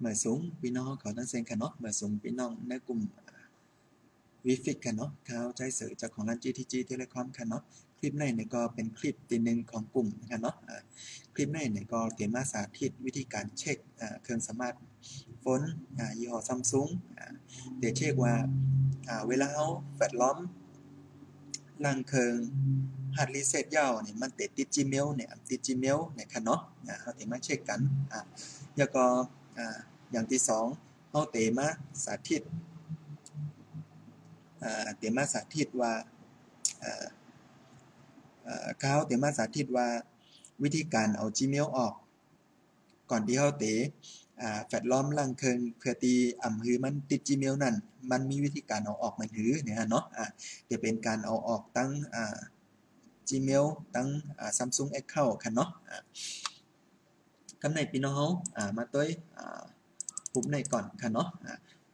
เมื่อสูงพี่น้องเขาตั้งเซนค่ะเนาะเมื่อสูงพี่น้องในกลุ่มวิฟิกค่ะเนาะเขาใจสื่อจากของร้าน GTG Telecom ค่ะเนาะคลิปในก็เป็นคลิปตีหนึ่งของกลุ่มนะคะเนาะคลิปในก็เตรียมมาสาธิตวิธีการเช็คเครื่องสมาร์ทโฟนยี่ห้อซัมซุงเดี๋ยวเช็คว่าเวลาเขาแฟลชล้อมลังเคิงฮาร์ดรีเซ็ตยาวเนี่ยมันติด Gmail เนี่ยติด Gmail เนี่ยค่ะเนาะเขาเตรียมมาเช็คกันแล้วก็อย่างที่สองเขาเตรียมมาสาธิตเตรียมมาสาธิตว่าเขาเตรียมมาสาธิตว่าวิธีการเอา Gmail ออกก่อนที่เขาเตะแฟลชล้อมลังเคิงเพื่อตีหือมันติด Gmail นั่นมันมีวิธีการเอาออกมันหือเนี่ยเนาะจะเป็นการเอาออกตั้งGmail ตั้งSamsung Account ค่ะเนาะกำในพี่น้องมาต้วยหุบในก่อนค่ะเนาะ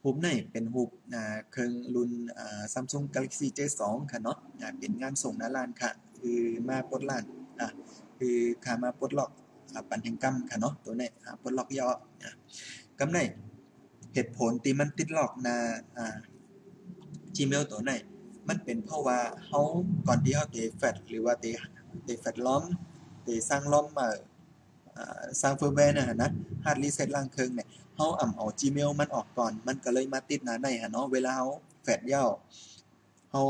หุบในเป็นหุบเครื่องรุ่นSamsung Galaxy J2 ค่ะเนาะเป็นงานส่งหน้าร้านค่ะคือมาปลดร้านคือขามาปลดล็อกปันแห่งกรรมค่ะเนาะตัวนี้ปลดล็อกย่อกำในเหตุผลที่มันติดล็อกนะGmail ตัวไหนมันเป็นเพราะว่าเขาก่อนที่เขาเตะแฟลชหรือว่าเตะแฟลชล้อมเตะสร้างล้อมมาสร้างเฟิร์มแวร์นะฮาร์ดรีเซ็ตล่างเครื่องเนี่ยเขาเอา Gmail มันออกก่อนมันก็เลยมาติดหน้าในเนาะเวลาเขาแฟลชยาวเขา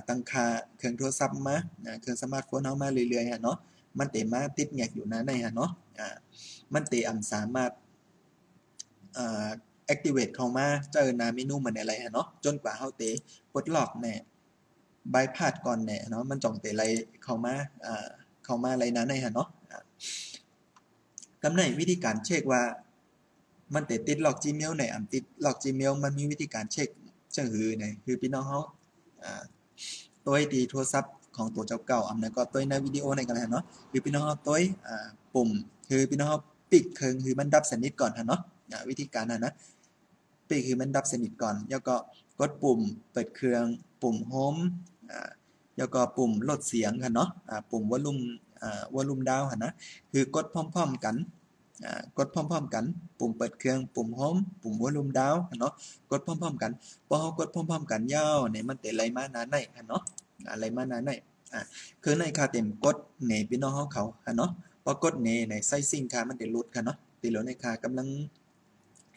ตั้งค่าเครื่องโทรศัพท์มาเครื่องสมาร์ทโฟนเขามาเรื่อยๆเนาะมันเตะมาติดแงกอยู่หน้าในเนาะมันเตะสามารถactivate เข้ามาเจอหน้าเมนูมันอะไรเนาะจนกว่าเขาเตะปลดล็อกเนี่ยบายพาสก่อนเนี่ยเนาะมันจ่องเตะอะไรเข้ามาอะไรนั้นในเนาะกำในวิธีการเช็คว่ามันติดล็อก Gmail ไหนติดล็อก Gmail มันมีวิธีการเช็คจังหือไหนคือพี่น้องเขาตัวดีโทรศัพท์ของตัวเจ้าเก่านั้นก็ตัวในวิดีโอในกันแล้วเนาะคือพี่น้องเขาตัวปุ่มคือพี่น้องเขาปิดเครื่องคือมันดับสนิทก่อนเนาะวิธีการนะปิดคือมันดับสนิทก่อนแล้วก็กดปุ่มเปิดเครื่องปุ่มโฮมแล้วก็ปุ่มลดเสียงค่ะเนาะปุ่มวอลลุ่มดาวนะคือกดพร้อมๆกันกดพร้อมๆกันปุ่มเปิดเครื่องปุ่มโฮมปุ่มวอลลุ่มดาวเนาะกดพร้อมๆกันพอเขากดพร้อมๆกันยาวเนี่ยมันเตะไหลมาหนาในเนาะไหลมาหนาในคือในค่าเต็มกดเนพี่น้องเขาเนาะพอกดเนในไซซิ่งค่ามันเตะลดค่ะเนาะตีเหลือในค่ากำลัง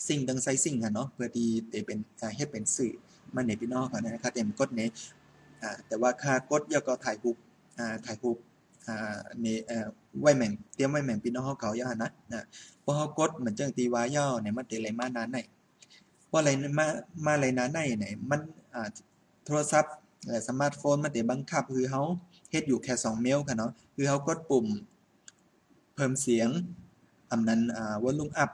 ซิ่งดังไซซิ่งค่ะเนาะเพื่อที่เตะเป็นเฮ็ดเป็นสื่อมันเนพี่น้องเขานะครับเต็มกดเนแต่ว่าค่ากดยก็ถ่ายรูปนี่ไว้แม่งเตรียมไว้แม่งพี่น้องเขาย่านะพอเขากดเหมือนจังตีวาย่อเนี่ยมันเตอะไรมานานไหนเพราะอะไรมาอะไรนานไหนเนี่ยมันโทรศัพท์สมาร์ทโฟนมันเตบังคับคือเขาเฮ็ดอยู่แค่2เมลค่ะเนาะคือเขากดปุ่มเพิ่มเสียงนั้นวอลลุ่มอัพ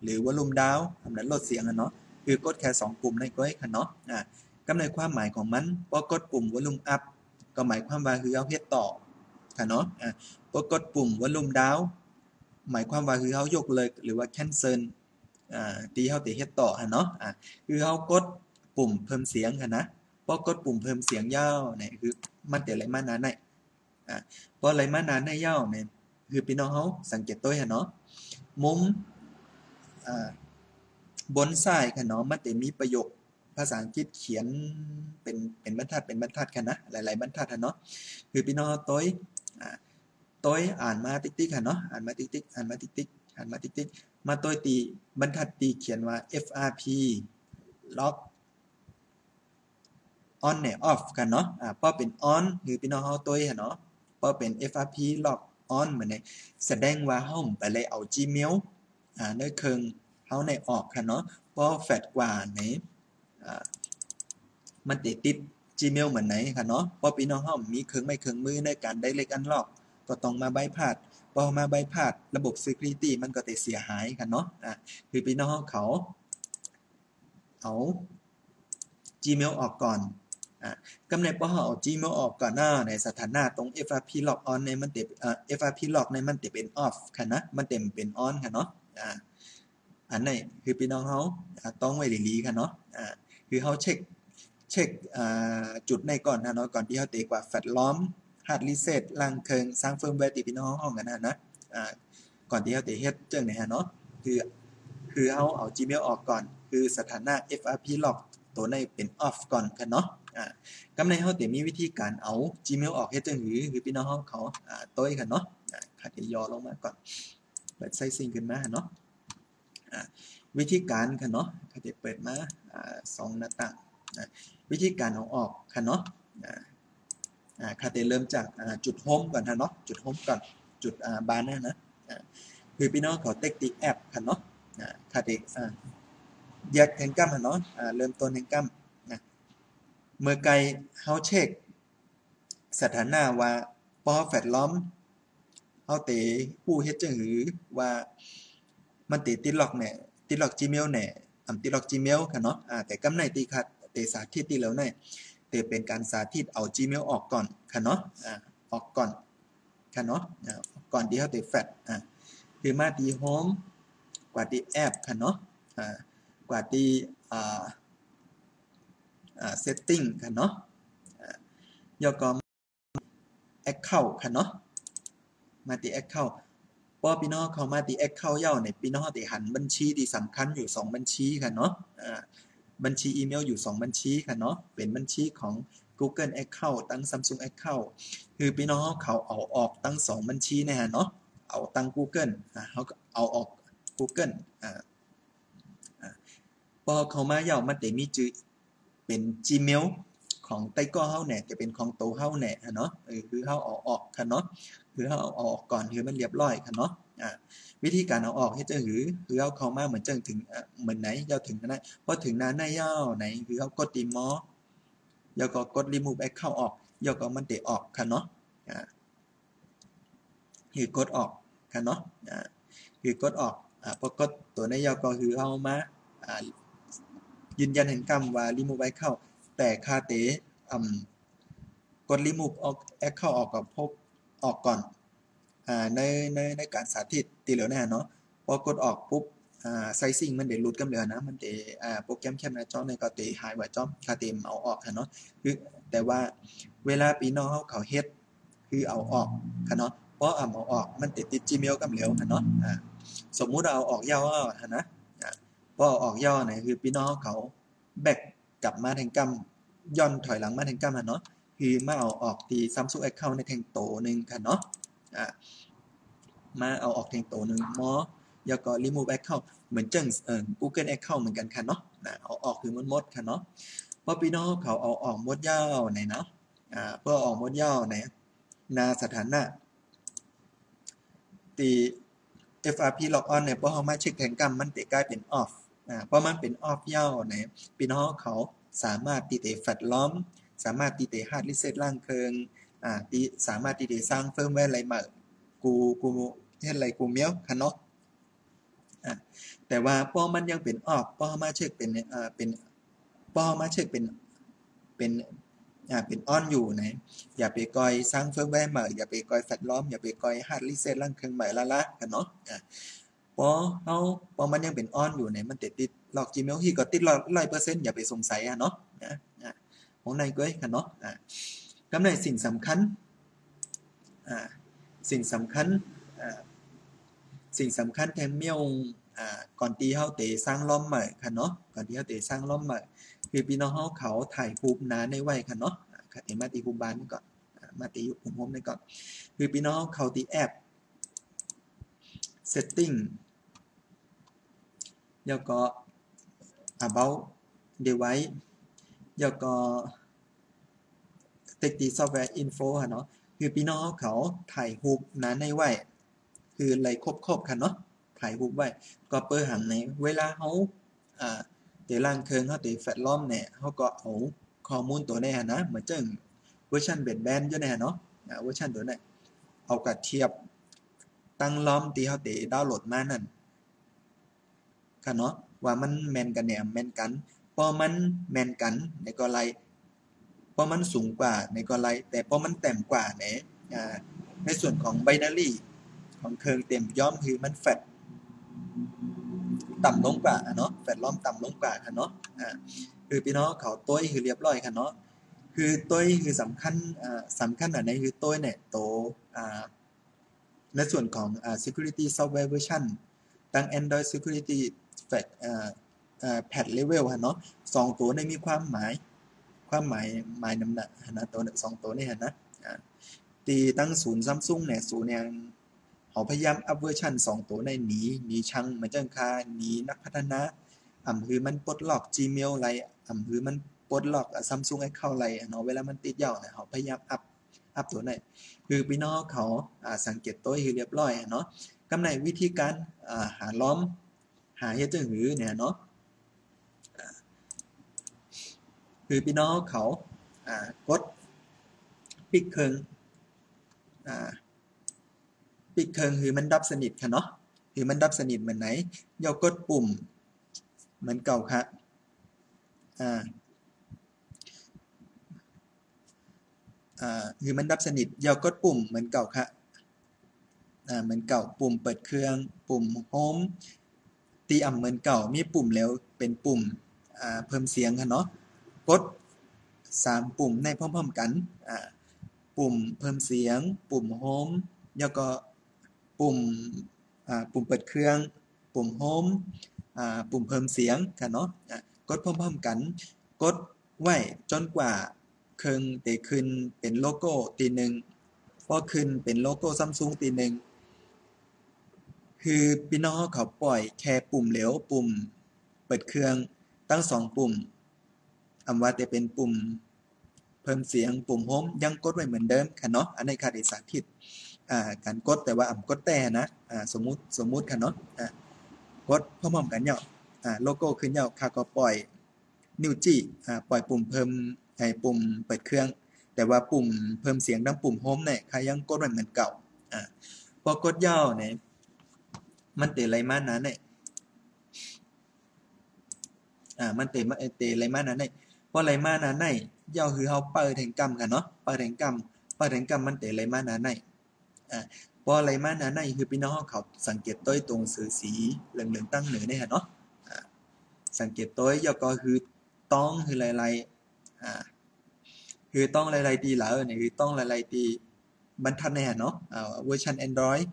หรือวอลลุ่มดาวนั้นลดเสียงเนาะคือกดแค่2ปุ่มในก้อยค่ะเนาะกำเนิดความหมายของมันพอกดปุ่มวอลลุ่มอัพก็หมายความว่าคือเขาเฮ็ดต่อค่ะเนาะพอกดปุ่มวอลลุ่มดาวหมายความว่าคือเขายกเลิกหรือว่าแคนเซิลที่เขาติเฮ็ดต่อเนาะคือเขากดปุ่มเพิ่มเสียงค่ะนะพอกดปุ่มเพิ่มเสียงยาวเนี่ยคือมันจะไหลมานานได้พอไหลมานานได้ยาวเนี่ยคือพี่น้องเขาสังเกตตัวเนาะมุมบนซ้ายค่ะเนาะมันจะมีประโยคภาษาอังกฤษเขียนเป็นบรรทัดกันนะหลายๆบรรทัดเนาะคือพี่น้องตัวอ่านมาติ๊กๆค่ะเนาะอ่านมาติ๊กๆอ่านมาติ๊กๆอ่านมาติ๊กๆมาตัวตีบรรทัดตีเขียนว่า FRP lock on เนี่ย off กันเนาะพอเป็น on คือพี่น้องเฮาตัวเนาะพอเป็น FRP lock on เหมือนในแสดงว่าเฮาไปเลยเอา Gmail ในเครื่องเฮาในออกค่ะเนาะพอแฟดกว่าในมันติด Gmail เหมือนไหนค่ะเนาะพอพี่น้องเฮามีเครื่องไม้เครื่องมือในการ Direct Unlock ก็ต้องมาบายพาสพอมาบายพาสระบบ Security มันก็จะเสียหายค่ะเนาะคือพี่น้องเขาเอา Gmail ออกก่อนกำเนิดพอเอา Gmail ออกก่อนหน้าในสถานะตรง FRP lock on ในมันติดFRP lock ในมันติดเป็น off ค่ะนะมันเต็มเป็น on ค่ะเนาะอันไหนคือพี่น้องเขาต้องไว้ดีๆค่ะเนาะคือเขาเช็คจุดในก่อนนะเนาะก่อนที่เขาเตะกว่าแฟลชล้อมฮาร์ดรีเซ็ตล่างเคิงสร้างเฟิร์มแวร์ติพี่น้องห้องกันนะก่อนที่เขาเตะเฮ็ดเจ้าไหนฮะเนาะคือ คือเฮาเอา Gmail ออกก่อนคือสถานะ FRP log ตัวในเป็น off ก่อนค่ะเนาะกำในเฮาจะมีวิธีการเอา Gmail ออกเฮ็ดจังหือคือพี่น้องเฮาเขาต้อยค่ะเนาะค่ะจะย่อลงมาก่อนเปิดไซซิ่งขึ้นมาเนาะวิธีการค่ะเนาะค่ะจะเปิดมา2หน้าต่างวิธีการเอาออกค่ะเนาะค่ะจะเริ่มจากจุดโฮมก่อนค่ะเนาะจุดโฮมก่อนจุดบานนะคือพี่น้องเขาเต็กติแอปค่ะเนาะค่ะจะแยกแห่งกัมค่ะเนาะเริ่มต้นแห่งกัมเมื่อไกลเฮาเช็คสถานะว่าปอแฟดล้อมเฮาเตผู้เฮ็ดจังหือว่ามันติดล็อกแหน่ติดล็อก Gmail แหน่ติดล็อก Gmail ค่ะเนาะแต่กำในติคัดเตสาธิตที่แล้วในเตเป็นการสาธิตเอา Gmail ออกก่อนค่ะเนาะออกก่อนค่ะเนาะก่อนที่เฮาเตแฟดคือมาที่โฮมกว่าที่แอปค่ะเนาะกว่าที่setting ค่ะเนาะแล้วก็ account ค่ะเนาะมาที่ account พอพี่น้องเข้ามาที่ account เย้าเนี่ยพี่น้องได้หันบัญชีที่สำคัญอยู่2บัญชีค่ะเนาะบัญชีอีเมลอยู่2บัญชีค่ะเนาะเป็นบัญชีของ Google Account ตั้ง Samsung Account คือพี่น้องเขาเอาออกตั้ง2บัญชีนะฮะเนาะเอาตั้ง Google เขาก็เอาออก Google พอเข้ามาเย้ามันได้มีชื่อเป็น Gmail ของไต้ก้อเฮาแหน่จะเป็นของโตเฮาแหน่เนาะคือเฮาเอาออกค่ะเนาะคือเฮาเอาออกก่อนคือมันเรียบร้อยค่ะเนาะวิธีการเอาออกเฮ็ดจังหือคือเฮาเข้ามาเหมือนจังถึงเหมือนไหนเย้าถึงนั้นพอถึงหน้าในเย้าไหนคือเฮากดที่ more แล้วก็กด remove account ออกแล้วก็มันได้ออกค่ะเนาะคือกดออกค่ะเนาะคือกดออกพอกดตัวในแล้วก็คือเฮามายืนยันแห่งกรรมว่า remove account แต่คาเตกด remove account ออกกับพบออกก่อนในการสาธิตตีเหลือแน่เนาะพอกดออกปุ๊บไซซิ่งมันได้หลุดกำเหลือนะมันได้โปรแกรมแคปหน้าจอในก็ได้หายไว้จอมคาเตมเอาออกค่ะเนาะคือแต่ว่าเวลาพี่น้องเขาเฮ็ดคือเอาออกค่ะเนาะเพราะเอาออกมันติด Gmail กำเหลวค่ะเนาะสมมุติเอาออกย่อนะพอออกย่อไหนคือพี่น้องเขาแบกกลับมาแทงกำย้อนถอยหลังมาแทงกำเนาะคือมาเอาออกที่ Samsung Account ในแทงโตนึงค่ะเนาะมาเอาออกแทงโตนึงมอแล้วก็ remove account เหมือนจังGoogle Account เหมือนกันค่ะเนาะเอาออกคือหมดค่ะเนาะพอพี่น้องเขาเอาออกหมดยาวไหนเนาะเพื่อออกหมดยาวไหนนาสถานะตี FRP log on เนี่ยพอเฮามาเช็คแทงกำมันจะกลายเป็น off เพราะมันเป็น off ยาวไหนพี่น้องเขาสามารถตีเตแฟลชล้อมสามารถตีเตฮาร์ดรีเซ็ตล่างเคิงตีสามารถตีเตสร้างเฟิร์มแวร์อะไรมากูเฮ็ดอะไรกูเมียวค่ะเนาะแต่ว่าพอมันยังเป็นออกพอมาเช็คเป็นเป็นพอมาเช็คเป็นเป็นออนอยู่นะอย่าไปก่อยสร้างเฟิร์มแวร์ใหม่อย่าไปก่อยแฟลชล้อมอย่าไปก่อยฮาร์ดรีเซ็ตล่างเครื่องใหม่ละกันเนาะพอมันยังเป็นออนอยู่เนี่ยมันติดล็อก Gmail ที่ก็ติด100%อย่าไปสงสัยเนาะของในก้อยกันเนาะกำไรสิ่งสำคัญสิ่งสำคัญแทนเมียวก่อนตีเฮาเตสร้างล้อมใหม่ค่ะเนาะก่อนที่เฮาเตสร้างล้อมใหม่คือพี่น้องเขาถ่ายรูปหน้าในไว้ค่ะเนาะค่ะมาตีรูปบ้านก่อนมาตีอยู่ผมในก่อนคือพี่น้องเขาตีแอป setting แล้วก็ about device แล้วก็ Technical Software Info ค่ะเนาะคือพี่น้องเขาถ่ายรูปหน้าในไว้คืออะไรครบค่ะเนาะถ่ายรูปไว้ก็เปิดหังในเวลาเขาเตล่างเคิงเขาเตแฟลชล้อมเนี่ยเขาก็เอาข้อมูลตัวนี้นะเหมือนจังเวอร์ชันเบนแบนอยู่เนี่ยเนาะเวอร์ชันตัวนี้เอากับเทียบตั้งล้อมที่เขาเตดาวน์โหลดมานั่นค่ะเนาะว่ามันแมนกันเนี่ยแมนกันพอมันแมนกันในก็ไล่พอมันสูงกว่าในก็ไล่แต่พอมันต่ำกว่าเนี่ยในส่วนของไบนารีของเคิงเต็มย่อมคือมันแฟตต่ำลงกว่าเนาะแฟตล้อมต่ำลงกว่าค่ะเนาะคือพี่น้องเขาต้วยคือเรียบร้อยค่ะเนาะคือต้วยคือสำคัญอันไหนคือต้วยเนี่ยโตในส่วนของsecurity software version ตั้ง Android Security Patch Level เนาะ2ตัวนี้มีความหมายนำหนักนะตัว2ตัวนี้นะตีตั้งศูนย์ Samsung เนี่ยศูนย์เนี่ยเขาพยายามอัพเวอร์ชัน2ตัวในหนีช่างเหมือนจังค่าหนีนักพัฒนาคือมันปลดล็อก Gmail ไรคือมันปลดล็อก Samsung ให้เข้าไรเนาะเวลามันติดยาวเนี่ยเขาพยายามอัพตัวไหนคือพี่น้องเขาสังเกตตัวให้เรียบร้อยเนาะกำในวิธีการหาล้อมหาเฮ็ดจังหือเนี่ยเนาะคือพี่น้องเขากดปิดเครื่องปิดเครื่องคือมันดับสนิทค่ะเนาะคือมันดับสนิทเหมือนไหนย่อกดปุ่มเหมือนเก่าค่ะคือมันดับสนิทย่อกดปุ่มเหมือนเก่าค่ะเหมือนเก่าปุ่มเปิดเครื่องปุ่มโฮมตีเหมือนเก่ามีปุ่มแล้วเป็นปุ่มเพิ่มเสียงค่ะเนาะกด3ปุ่มในพร้อมๆกันปุ่มเพิ่มเสียงปุ่มโฮมแล้วก็ปุ่มเปิดเครื่องปุ่มโฮมปุ่มเพิ่มเสียงค่ะเนาะกดพร้อมๆกันกดไว้จนกว่าเครื่องจะขึ้นเป็นโลโก้ตีหนึ่งพอขึ้นเป็นโลโก้ Samsung ตีหนึ่งคือพี่น้องเขาปล่อยแค่ปุ่มเหลวปุ่มเปิดเครื่องตั้ง2ปุ่มว่าจะเป็นปุ่มเพิ่มเสียงปุ่มโฮมยังกดไว้เหมือนเดิมค่ะเนาะอันนี้ค่ะที่สาธิตการกดแต่ว่ากดแต่นะสมมุติค่ะเนาะกดพร้อมๆกันเนาะโลโก้ขึ้นเนาะค่ะก็ปล่อยนิ้วจี้ปล่อยปุ่มเพิ่มปุ่มเปิดเครื่องแต่ว่าปุ่มเพิ่มเสียงดังปุ่มโฮมเนี่ยค่ะยังกดไว้เหมือนเก่าพอกดยาวเนี่ยมันเตะไรมานั้นเนี่ยมันเตะไรมานั้นเนี่ยพอไรมานั้นเนี่ยยาวคือเฮาเปิดแห่งกรรมค่ะเนาะเปิดแห่งกรรมมันเตะไรมานั้นเนี่ยพอไรมานั้นเนี่ยคือพี่น้องเขาสังเกตต้อยตรงสื่อสีเหลืองๆตั้งเหนือเนี่ยเนาะสังเกตต้อยยาวก็คือต้องคือไรคือต้องไรตีเหล่าเนี่ยคือต้องไรตีบรรทัดเนี่ยเนาะเวอร์ชัน Android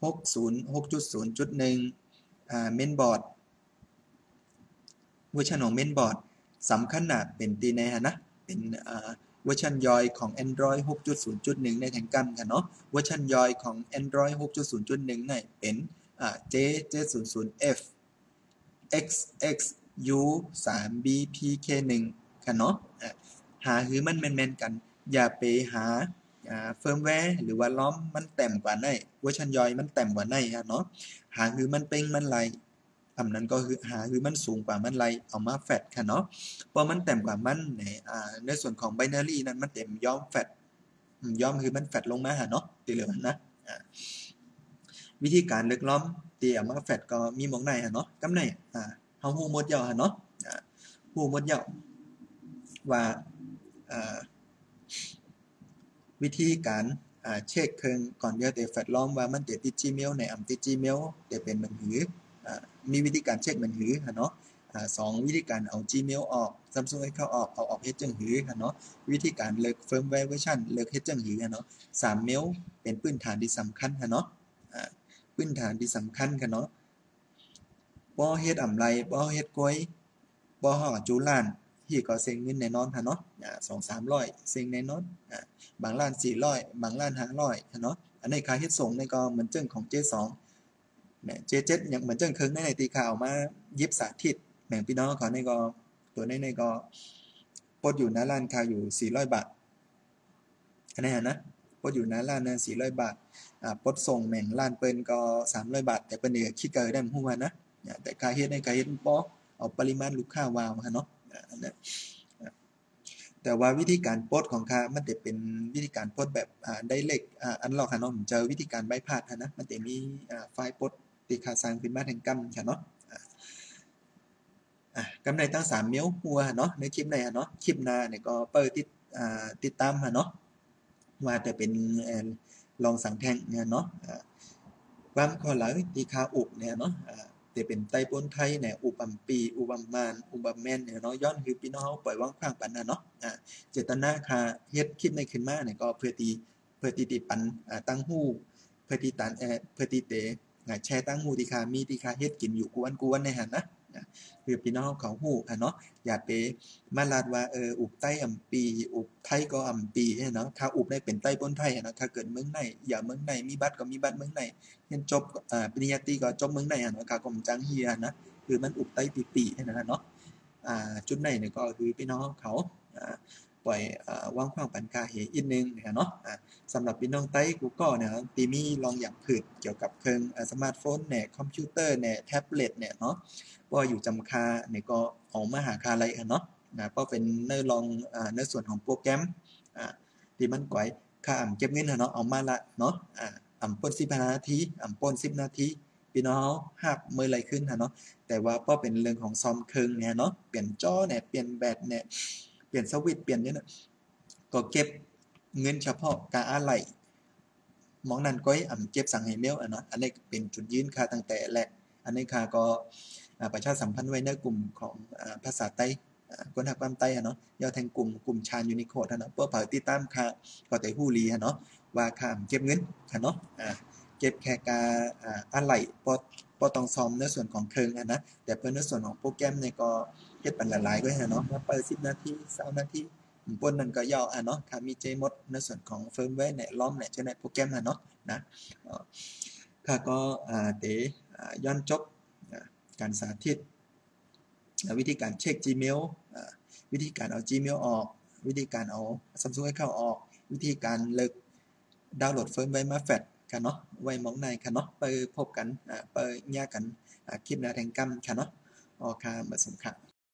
6.0.1เมนบอร์ดเวอร์ชันของเมนบอร์ดสำคัญนะเป็นตีในนะเป็นเวอร์ชันย่อยของ Android 6.0.1 ในแทงกัมค่ะเนาะเวอร์ชันย่อยของ Android 6.0.1 เนี่ยเป็นJ700F XXU3BPK1 ค่ะเนาะหาคือมันแม่นๆกันอย่าไปหาเฟิร์มแวร์หรือว่าล้อมมันแต้มกว่าในเวอร์ชันย่อยมันแต้มกว่าในฮะเนาะหาคือมันเป้งมันไหลนั้นก็คือหาคือมันสูงกว่ามันไหลเอามาแฟตค่ะเนาะพอมันแต้มกว่ามันในส่วนของไบนารีนั้นมันเต็มย้อมแฟตย้อมคือมันแฟตลงมาฮะเนาะตีเหลือนะวิธีการเลือกล้อมตีเอามาแฟตก็มีมองในฮะเนาะกำในเฮาฮู้หมดยาวฮะเนาะฮู้หมดยาวว่าวิธีการเช็คเครื่องก่อนเดียวแต่แฟลชล้อมว่ามันติด Gmail ในติด Gmail แต่เป็นบัญชีมีวิธีการเช็คบัญชีค่ะเนาะ2วิธีการเอา Gmail ออก Samsung ให้เข้าออกเฮ็ดจังหือค่ะเนาะวิธีการเลิกเฟิร์มแวร์เวอร์ชันเลิกเฮ็ดจังหือค่ะเนาะ3เมลเป็นพื้นฐานที่สำคัญค่ะเนาะพื้นฐานที่สำคัญค่ะเนาะบ่เฮ็ดไรบ่เฮ็ดก้อยบ่ฮอดจูล้านที่ก็เซ็งเงินแน่นอนค่ะเนาะ2-300เซ็งแน่นอนบางร้าน400บางร้าน500ค่ะเนาะอันนี้ค่าเฮ็ดส่งนี่ก็เหมือนเจิ้งของ J2 เนี่ย J7 อย่างเหมือนเจิ้งเคิงในตีข่าวมายิบสาธิตแบ่งพี่น้องเขานี่ก็ตัวนี้ก็ปดอยู่หน้าร้านค่าอยู่400บาทอันนี้นะปดอยู่หน้าร้านนั้น400บาทปดส่งแม่งร้านเปิ้นก็300บาทแต่เปิ้นนี่ก็คิดก็ได้ฮู้ว่านะแต่ค่าเฮ็ดในค่าเฮ็ดบ่เอาปริมาณลูกค้าวาวค่ะเนาะแต่ว่าวิธีการโพสของค่ามันจะเป็นวิธีการโพสแบบdirect unlock ค่ะเนาะผมเจอวิธีการbypass ค่ะนะมันจะมีไฟล์โพสที่ค่าสร้างขึ้นมาแทนกรรมค่ะเนาะกำไรตั้ง3เมลหัวเนาะในคลิปในเนาะคลิปหน้าเนี่ยก็เปิดติดตามค่ะเนาะว่าจะเป็นลองสังแทงเนี่ยเนาะความข้อหลังที่ค่าอุบเนี่ยเนาะจะเป็นไต้ปนไทยเนี่ยอุบัมปีอุบัมมานอุบัมแมนเนี่ยเนาะย้อนคือพี่น้องปล่อยว่างขว้างปันนะเนาะเจตนาค่ะเฮ็ดคลิปในขึ้นมาเนี่ยก็เพื่อตีปันตั้งหู้เพื่อตีตันเพื่อตีเต แชร์ตั้งหมู่ที่คามีที่คาเฮ็ดกินอยู่กวนในหันนะคือพี่น้องเขาฮู้เนาะอย่าไปมาลาดว่าอุบไต้อำปีอุบไทยก็อำปีเนาะถ้าอุบได้เป็นไต้ปนไทยเนาะถ้าเกิดเมืองไหนอย่าเมืองไหนมีบัตรก็มีบัตรเมืองไหนเรียนจบปริญญาตรีก็จบเมืองไหนเนาะก็จังเฮียนะคือมันอุบไต้ปีนะเนาะจุดไหนเนี่ยก็คือพี่น้องเขาปล่อยวางขว้างปันกาเหตุอีกนึงเนาะสำหรับพี่น้องไต้กูก็เนี่ยตีมีลองอย่างผืดเกี่ยวกับเครื่องสมาร์ทโฟนเนี่ยคอมพิวเตอร์เนี่ยแท็บเล็ตเนี่ยเนาะว่าอยู่จำคาเนี่ยก็ออกมาหาคาอะไรเนาะก็เป็นเนื้อลองเนื้อส่วนของโปรแกรมที่มันก่อยค่าเก็บเงินเนาะเอามาละเนาะปน15 นาทีปน10 นาทีพี่น้องหักมือไหลขึ้นเนาะแต่ว่าก็เป็นเรื่องของซอมเครื่องเนี่ยเนาะเปลี่ยนจอเนี่ยเปลี่ยนแบตเนี่ยเปลี่ยนสวิตช์เปลี่ยนเนี่ยก็เก็บเงินเฉพาะการอะไรมองนั้นก็เก็บสั่งให้เมลเนาะอันนี้เป็นจุดยืนค่าตั้งแต่แรกอันนี้ค่าก็ประชาสัมพันธ์ไว้ในกลุ่มของภาษาไต้คนหักความไต้เนาะย่อแทงกลุ่มชาญยูนิโคดเนาะเพื่อเผยติดตามค่าก็แต่ผู้รีเนาะว่าค่าเก็บเงินเนาะเก็บแค่การอะไรพอต้องซ้อมในส่วนของเครื่องนะแต่เพื่อในส่วนของโปรแกรมเนี่ยก็เก็บปันหลายๆก็เนาะว่าเปิด10 นาที20 นาทีปนนั้นก็ย่อเนาะค่ะมีเจมดในส่วนของเฟิร์มแวร์เนี่ยล้อมเนี่ยจะในโปรแกรมเนาะนะค่ะก็เต๋ย้อนจบการสาธิตวิธีการเช็ค Gmail วิธีการเอา Gmail ออกวิธีการเอา Samsung Account ออกวิธีการเลิกดาวน์โหลดเฟิร์มแวร์มาแฟดกันเนาะไว้มองในกันเนาะไปพบกันไปแยกกันคลิปหน้าแทงกัมกันเนาะออกค่ะมาสมค่ะ